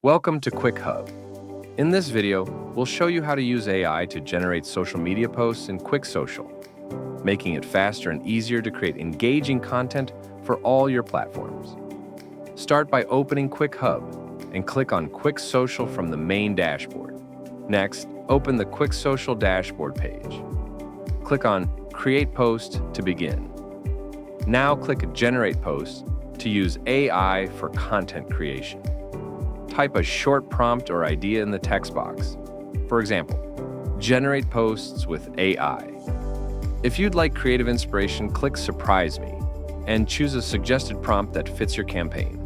Welcome to QuickHub. In this video, we'll show you how to use AI to generate social media posts in Quick Social, making it faster and easier to create engaging content for all your platforms. Start by opening QuickHub and click on Quick Social from the main dashboard. Next, open the Quick Social dashboard page. Click on Create Post to begin. Now click Generate Post to use AI for content creation. Type a short prompt or idea in the text box. For example, generate posts with AI. If you'd like creative inspiration, click Surprise Me and choose a suggested prompt that fits your campaign.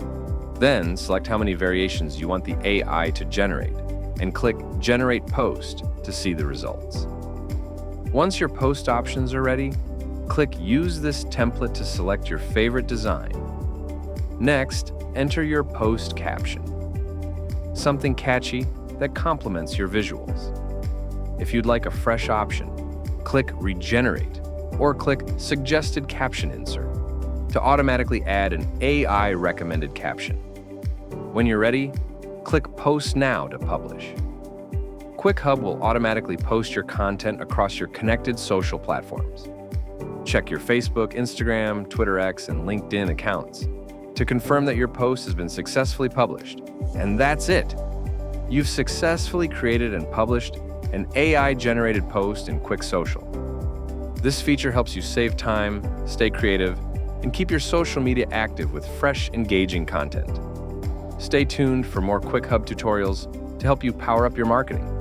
Then select how many variations you want the AI to generate and click Generate Post to see the results. Once your post options are ready, click Use this template to select your favorite design. Next, enter your post caption, something catchy that complements your visuals. If you'd like a fresh option, click Regenerate or click Suggested Caption Insert to automatically add an AI recommended caption. When you're ready, click Post Now to publish. QuickHub will automatically post your content across your connected social platforms. Check your Facebook, Instagram, Twitter X, and LinkedIn accounts to confirm that your post has been successfully published. And that's it! You've successfully created and published an AI-generated post in Quick Social. This feature helps you save time, stay creative, and keep your social media active with fresh, engaging content. Stay tuned for more QuickHub tutorials to help you power up your marketing.